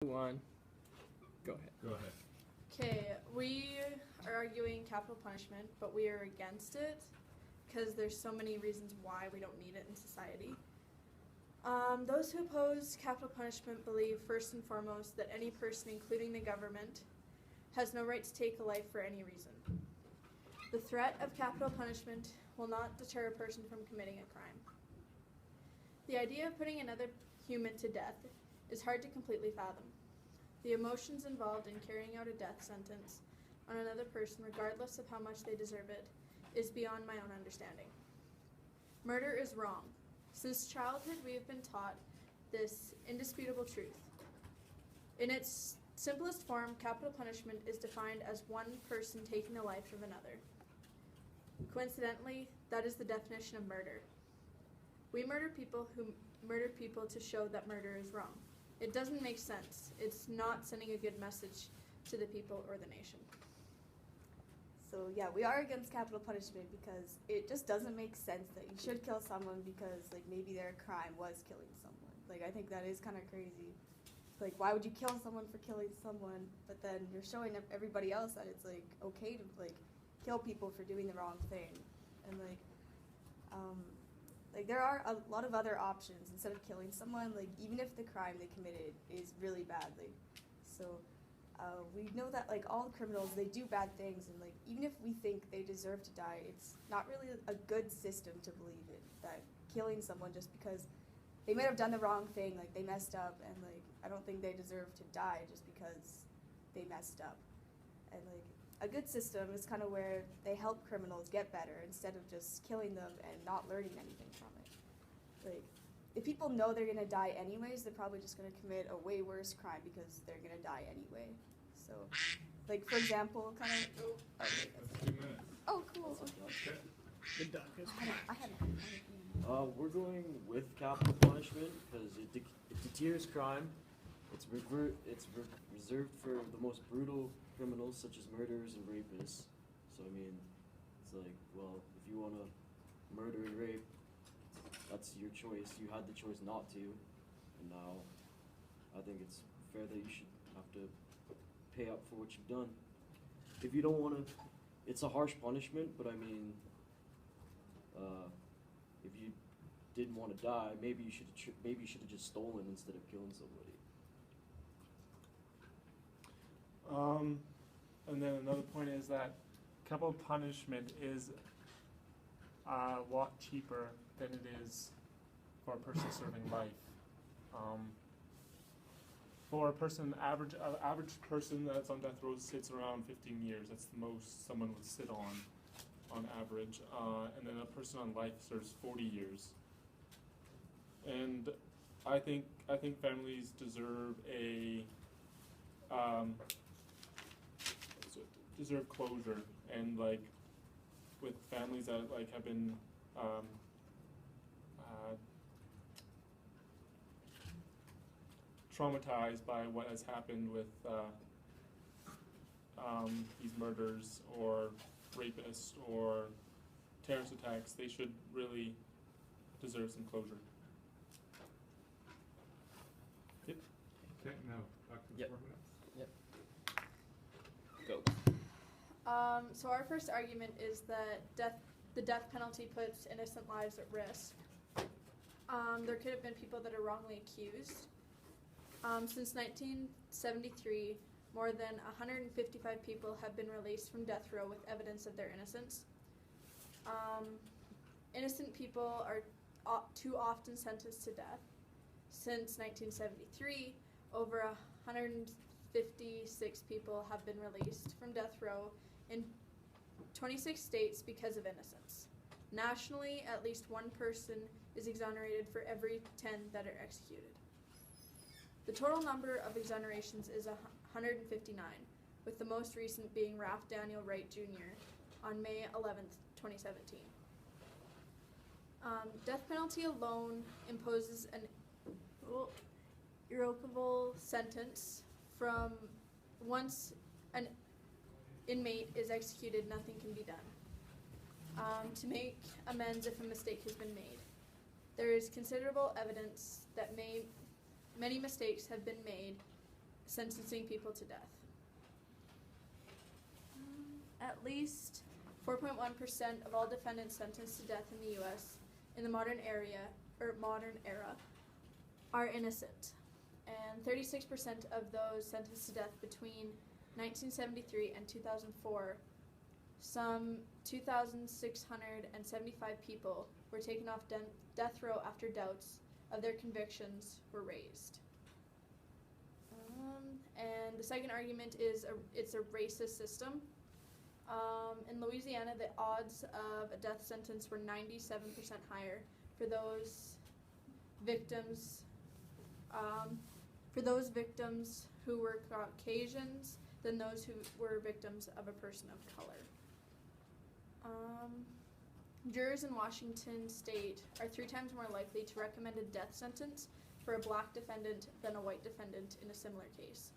One. Go ahead. Go ahead. Okay, we are arguing capital punishment, but we are against it because there's so many reasons why we don't need it in society. Those who oppose capital punishment believe, first and foremost, that any person, including the government, has no right to take a life for any reason. The threat of capital punishment will not deter a person from committing a crime. The idea of putting another human to death is hard to completely fathom. The emotions involved in carrying out a death sentence on another person, regardless of how much they deserve it, is beyond my own understanding. Murder is wrong. Since childhood, we have been taught this indisputable truth. In its simplest form, capital punishment is defined as one person taking the life of another. Coincidentally, that is the definition of murder. We murder people who murder people to show that murder is wrong. It doesn't make sense. It's not sending a good message to the people or the nation. So yeah, we are against capital punishment because it just doesn't make sense that you should kill someone because maybe their crime was killing someone. I think that is kind of crazy. Why would you kill someone for killing someone, but then you're showing everybody else that it's okay to kill people for doing the wrong thing. And there are a lot of other options instead of killing someone, even if the crime they committed is really bad. We know that all criminals, they do bad things, and even if we think they deserve to die, it's not really a good system to believe in, that killing someone just because they might have done the wrong thing, they messed up, and I don't think they deserve to die just because they messed up. And a good system is kind of where they help criminals get better instead of just killing them and not learning anything from it. If people know they're gonna die anyways, they're probably just gonna commit a way worse crime because they're gonna die anyway. So, for example, kind of. That's 2 minutes. Oh, cool. Okay. Good dog. I haven't. We're going with capital punishment because it deters crime. It's reserved for the most brutal criminals such as murderers and rapists. So I mean, it's if you want to murder and rape, that's your choice. You had the choice not to, and now I think it's fair that you should have to pay up for what you've done. If you don't want to, it's a harsh punishment, but I mean, if you didn't want to die, maybe you should have just stolen instead of killing somebody. And then another point is that capital punishment is a lot cheaper than it is for a person serving life. For a person, average person that's on death row sits around 15 years. That's the most someone would sit on average. And then a person on life serves 40 years. And I think families deserve deserve closure, and with families that have been traumatized by what has happened with these murders or rapists or terrorist attacks, they should really deserve some closure. Yep. Okay, now back to the Yep. 4 minutes. Go. So our first argument is that the death penalty puts innocent lives at risk. There could have been people that are wrongly accused. Since 1973, more than 155 people have been released from death row with evidence of their innocence. Innocent people are too often sentenced to death. Since 1973, over 156 people have been released from death row in 26 states because of innocence. Nationally, at least one person is exonerated for every 10 that are executed. The total number of exonerations is 159, with the most recent being Ralph Daniel Wright Jr. on May 11th, 2017. Death penalty alone imposes an irrevocable sentence. From once an inmate is executed, nothing can be done to make amends if a mistake has been made. There is considerable evidence that many mistakes have been made sentencing people to death. At least 4.1% of all defendants sentenced to death in the U.S. in the modern era are innocent, and 36% of those sentenced to death between 1973 and 2004, some 2,675 people were taken off death row after doubts of their convictions were raised. And the second argument is it's a racist system. In Louisiana, the odds of a death sentence were 97% higher for those victims who were Caucasians than those who were victims of a person of color. Jurors in Washington state are 3 times more likely to recommend a death sentence for a black defendant than a white defendant in a similar case.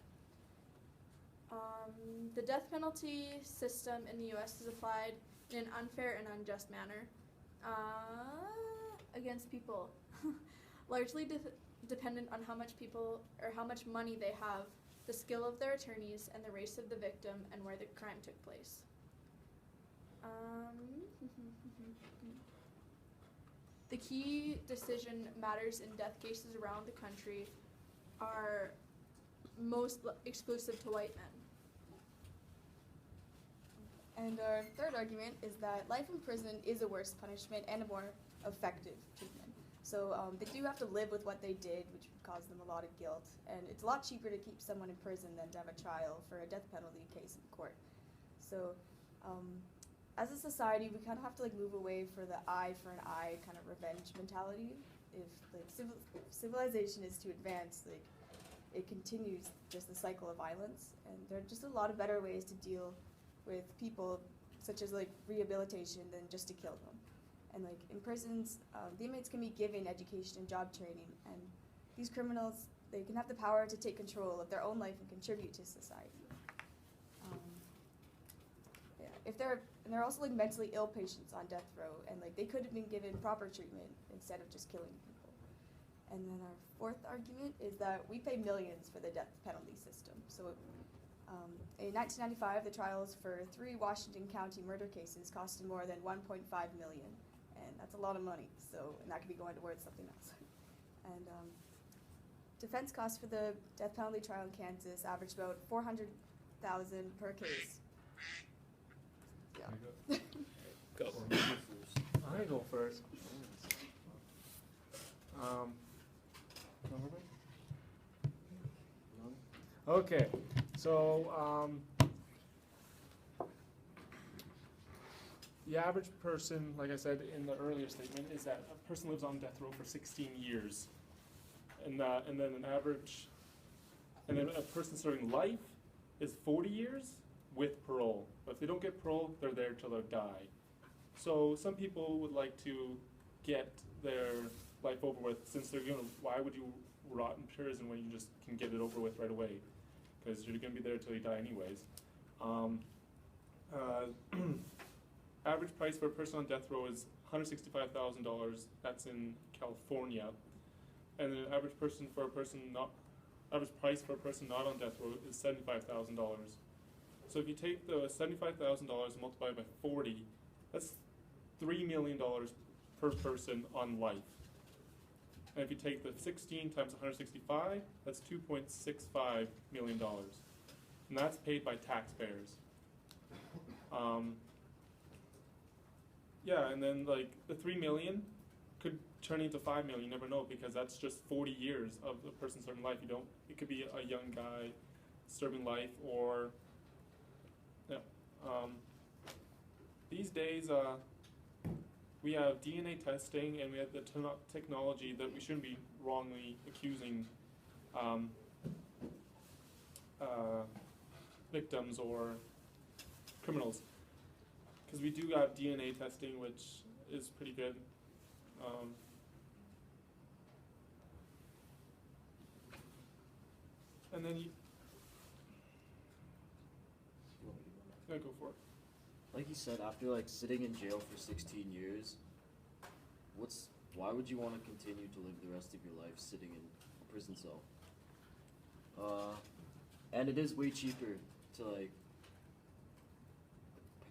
The death penalty system in the U.S. is applied in an unfair and unjust manner against people, largely dependent on how much money they have, the skill of their attorneys, and the race of the victim and where the crime took place. The key decision matters in death cases around the country are most exclusive to white men. And our third argument is that life in prison is a worse punishment and a more effective treatment. So they do have to live with what they did, which would cause them a lot of guilt. And it's a lot cheaper to keep someone in prison than to have a trial for a death penalty case in court. So as a society, we kind of have to move away for the eye for an eye kind of revenge mentality. If civilization is to advance, it continues just the cycle of violence. And there are just a lot of better ways to deal with people, such as rehabilitation, than just to kill them. And in prisons, the inmates can be given education and job training, and these criminals, they can have the power to take control of their own life and contribute to society. And there are also mentally ill patients on death row, and they could have been given proper treatment instead of just killing people. And then our fourth argument is that we pay millions for the death penalty system. So in 1995, the trials for 3 Washington County murder cases costed more than $1.5 million, and that's a lot of money. And that could be going towards something else. And defense costs for the death penalty trial in Kansas averaged about $400,000 per case. Yeah. Go. I go first. Okay, so the average person, like I said in the earlier statement, is that a person lives on death row for 16 years, and then a person serving life is 40 years with parole. But if they don't get parole, they're there till they die. So some people would like to get their life over with, since they're why would you rot in prison when you just can get it over with right away? Because you're going to be there till you die anyways. Average price for a person on death row is $165,000. That's in California. And the average price for a person not on death row is $75,000. So if you take the $75,000 and multiply it by 40, that's $3 million per person on life. And if you take the 16 times 165, that's $2.65 million. And that's paid by taxpayers. Yeah, and then the 3 million could turn into 5 million. You never know, because that's just 40 years of the person serving life. It could be a young guy serving life, or these days we have DNA testing, and we have the technology that we shouldn't be wrongly accusing victims or criminals, because we do have DNA testing, which is pretty good. And then go for it. Like you said, after sitting in jail for 16 years, why would you want to continue to live the rest of your life sitting in a prison cell? And it is way cheaper to like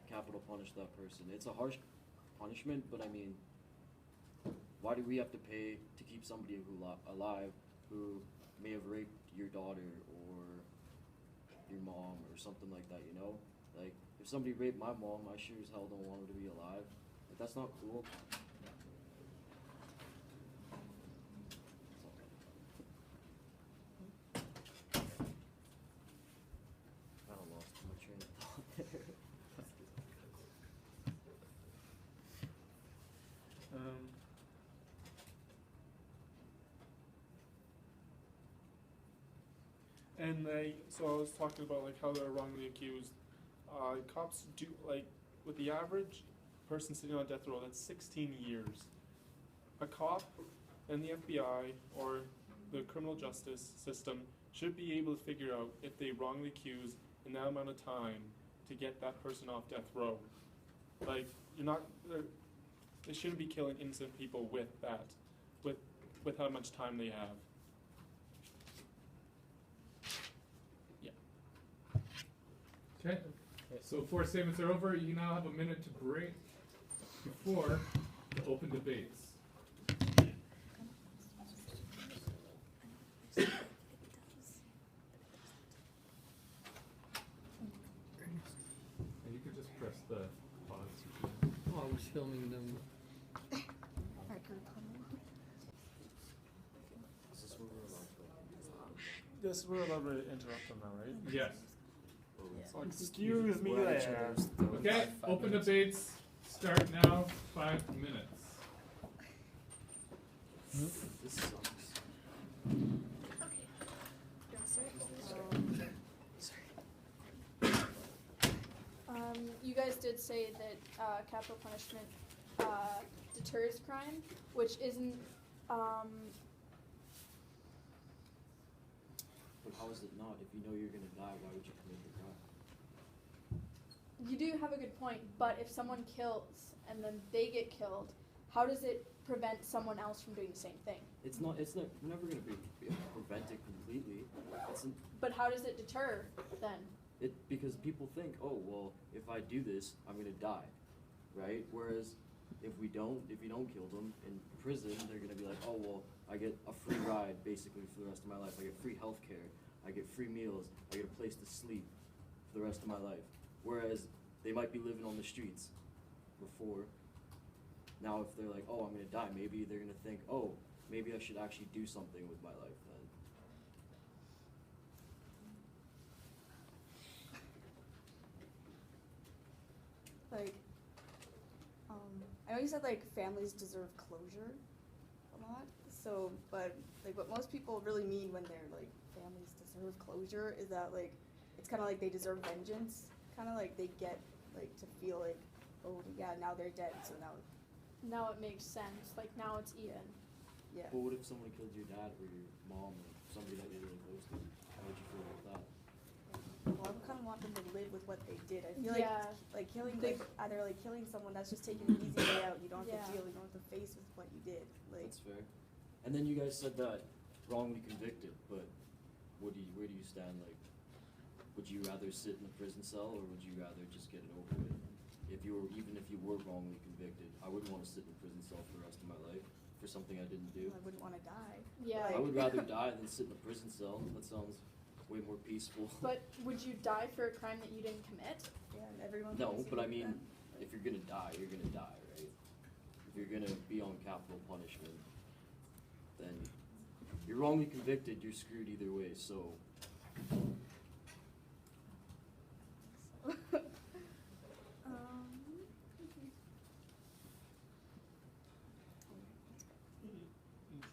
capital punish that person. It's a harsh punishment, but I mean, why do we have to pay to keep somebody alive who may have raped your daughter or your mom or something like that, you know? Like, if somebody raped my mom, I sure as hell don't want her to be alive. Like, that's not cool. I don't lost my train of thought there. And so I was talking about like how they're wrongly accused. Cops do like with the average person sitting on death row, that's 16 years. A cop and the FBI or the criminal justice system should be able to figure out if they wrongly accuse in that amount of time to get that person off death row. Like they shouldn't be killing innocent people with that, with how much time they have. Okay, so 4 statements are over. You now have a minute to break before the open debates. And you can just press the pause. Oh, I was filming them. Is this where we're allowed to Yes, we're allowed to interrupt them now, right? Yes. So excuse me there. Okay, open debates start now. 5 minutes. This sucks. You guys did say that capital punishment deters crime, which isn't. But how is it not? If you know you're gonna die, why would you commit the crime? You do have a good point, but if someone kills and then they get killed, how does it prevent someone else from doing the same thing? It's not. We're never gonna be prevented completely. But how does it deter then? Because people think, oh well, if I do this, I'm gonna die, right? Whereas if you don't kill them in prison, they're gonna be like, oh well, I get a free ride basically for the rest of my life. I get free health care. I get free meals. I get a place to sleep for the rest of my life. Whereas they might be living on the streets before. Now if they're like, oh, I'm gonna die, maybe they're gonna think, oh, maybe I should actually do something with my life then. Like, I know you said like families deserve closure a lot. So, but like what most people really mean when they're like families deserve closure is that like it's kind of like they deserve vengeance. Kind of like they get like to feel like, oh yeah, now they're dead, so now it makes sense. Like now it's Ian. yeah. But what if someone killed your dad or your mom or somebody that you're really close to? How would you feel about that? Well, I kind of want them to live with what they did. I feel Yeah. like killing They- like either like killing someone that's just taking an easy way out. You don't have Yeah. to deal. You don't have to face with what you did. Like That's fair. And then you guys said that wrongly convicted, but where do you stand? Like, would you rather sit in a prison cell or would you rather just get it over with? Even if you were wrongly convicted, I wouldn't want to sit in a prison cell for the rest of my life for something I didn't do. I wouldn't want to die. Yeah. I would rather die than sit in a prison cell. That sounds way more peaceful. But would you die for a crime that you didn't commit? Yeah, and everyone. No, thinks but you I did mean, that. if you're gonna die, you're gonna die, right? If you're gonna be on capital punishment, then you're wrongly convicted, you're screwed either way, so.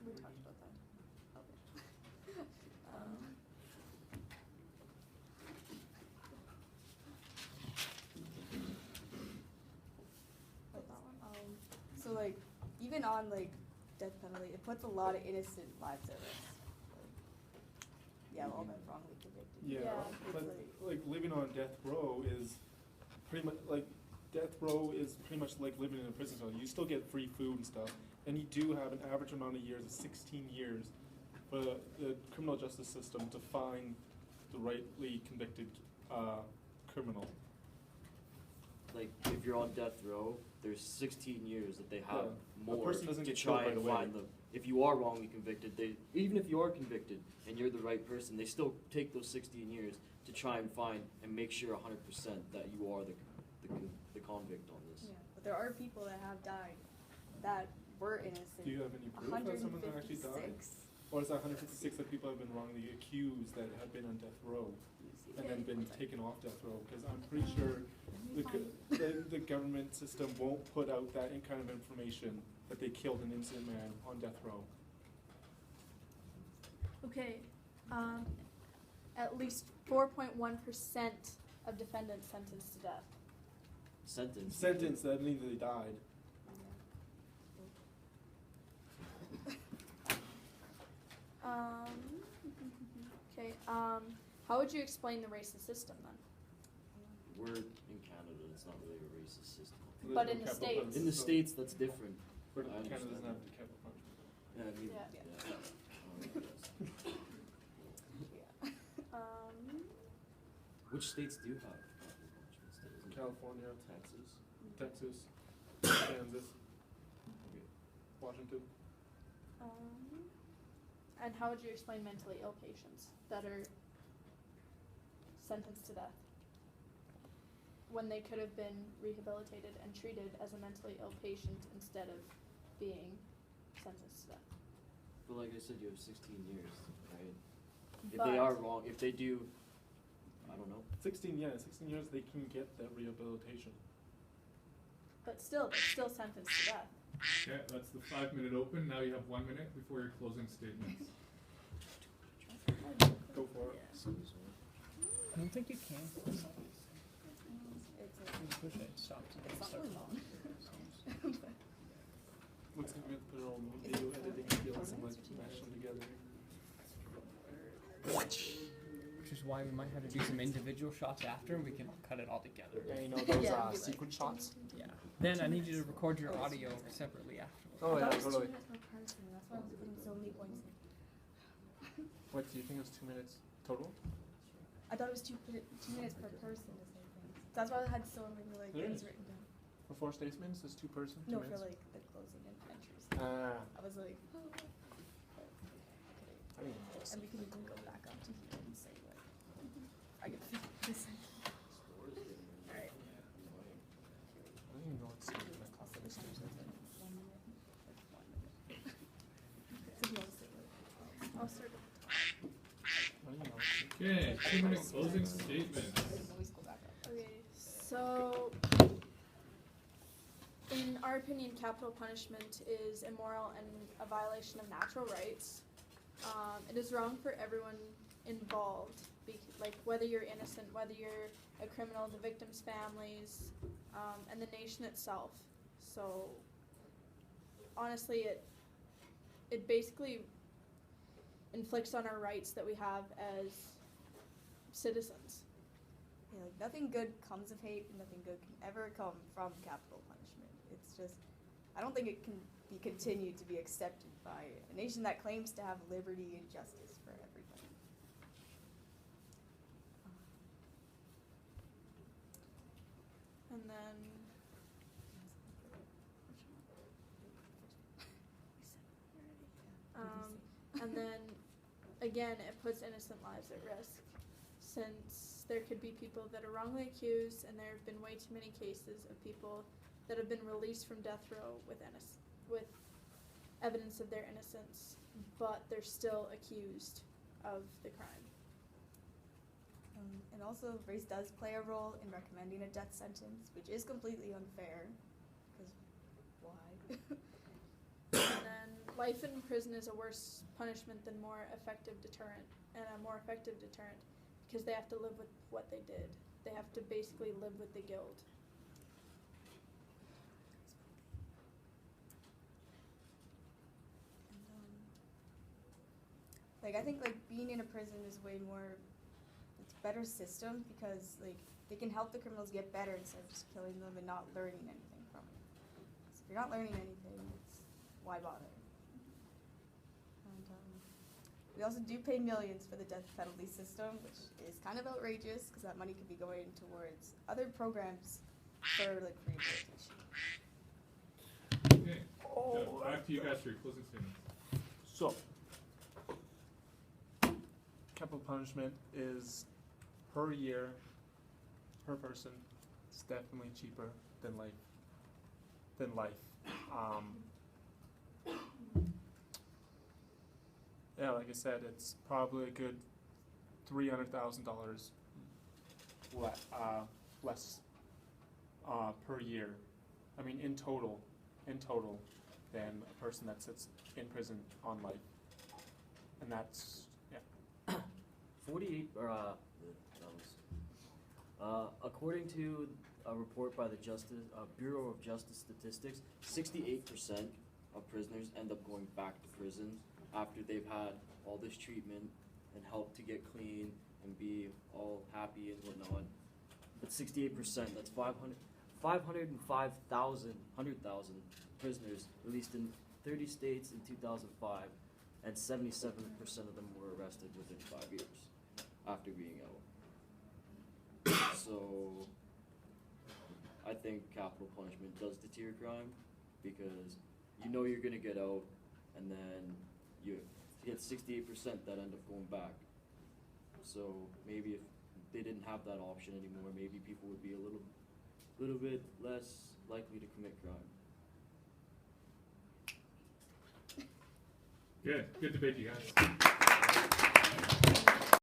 We talked about that. Okay. So like, even on like death penalty, it puts a lot of innocent lives at risk. Like, yeah, all been wrongly convicted. Yeah, Yeah. but It's like living on death row is pretty much like death row is pretty much like living in a prison cell. You still get free food and stuff, and you do have an average amount of years of 16 years for the criminal justice system to find the rightly convicted criminal. Like, if you're on death row, there's 16 years that they have Yeah. A more person doesn't to get killed try right and away. find them. If you are wrongly convicted, even if you are convicted and you're the right person, they still take those 16 years to try and find and make sure 100% that you are the convict on this. Yeah, but there are people that have died that were innocent. Do you have any proof that someone actually died? 156. Or is that 156 that people have been wrongly accused that have been on death row and then been taken off death row? Because I'm pretty sure the government system won't put out that kind of information that they killed an innocent man on death row. Okay, at least 4.1% of defendants sentenced to death. Sentence. That means they died. Okay, how would you explain the racist system then? We're in Canada, it's not really a racist system. There's But no in the capital States. punishment. In the States, that's different. But I Canada understand doesn't have that. the capital punishment. Yeah, I mean, Yeah. Which states do have capital punishment still? Isn't it California, Texas? Texas, Kansas, Okay. Washington. And how would you explain mentally ill patients that are sentenced to death when they could have been rehabilitated and treated as a mentally ill patient instead of being sentenced to death? But like I said, you have 16 years, right? If But- they are wrong, if they do, I don't know. 16 years they can get that rehabilitation. But still, they're still sentenced to death. Okay, that's the 5-minute open. Now you have 1 minute before your closing statements. Go for it. I don't think you can. It's You push it, it stops. and it's then not starts really long. Looks like we have to put our own video editing skills and like mash them together. Which is why we might have to do some individual shots after, and we can cut it all together. Yeah, you know those Yeah, be like- sequence shots. Yeah. Then I need you to record your audio separately afterwards. Oh I yeah, thought it was 2 totally. minutes per person. That's why I was putting so many points in. What do you think it was 2 minutes total? I thought it was 2 minutes per person to say things. That's why I had so many like There things is. written down. For 4 statements, it's 2 person. 2 No, for minutes. like the closing and entries. Ah, I was like, oh. I mean, And we can even go back up to here and say like, I get this. Alright. I don't even know what's in that confidence So test. it's like 1 minute. Like 1 minute. So if you want to say like, I'll start. I don't even know. Okay, 2-minute closing statements. I can always go back up. Okay, so in our opinion, capital punishment is immoral and a violation of natural rights. It is wrong for everyone involved, like whether you're innocent, whether you're a criminal, the victims' families, and the nation itself. So honestly, it basically inflicts on our rights that we have as citizens. Yeah, like nothing good comes of hate, and nothing good can ever come from capital punishment. It's just, I don't think it can be continued to be accepted by a nation that claims to have liberty and justice for everybody. And then and then again, it puts innocent lives at risk, since there could be people that are wrongly accused, and there have been way too many cases of people that have been released from death row with evidence of their innocence, but they're still accused of the crime. And also, race does play a role in recommending a death sentence, which is completely unfair, because why? And then life in prison is a worse punishment than more effective deterrent, and a more effective deterrent because they have to live with what they did. They have to basically live with the guilt. Like, I think, like, being in a prison is way more, it's a better system, because, like, they can help the criminals get better instead of just killing them and not learning anything from it. So if you're not learning anything, it's, why bother? And, We also do pay millions for the death penalty system, which is kind of outrageous because that money could be going towards other programs for like rehabilitation. Okay. Back to you guys for your closing statements. So, capital punishment is per year, per person. It's definitely cheaper than life. Yeah, like I said, it's probably a good $300,000 less per year. I mean, in total, than a person that sits in prison on life, and that's 48, according to a report by the Bureau of Justice Statistics, 68% of prisoners end up going back to prison after they've had all this treatment and help to get clean and be all happy and whatnot. But 68%, that's 505,000 prisoners released in 30 states in 2005, and 77% of them were arrested within 5 years after being out. So I think capital punishment does deter crime, because you know you're gonna get out, and then you get 68% that end up going back. So maybe if they didn't have that option anymore, maybe people would be a little bit less likely to commit crime. Good debate, you guys.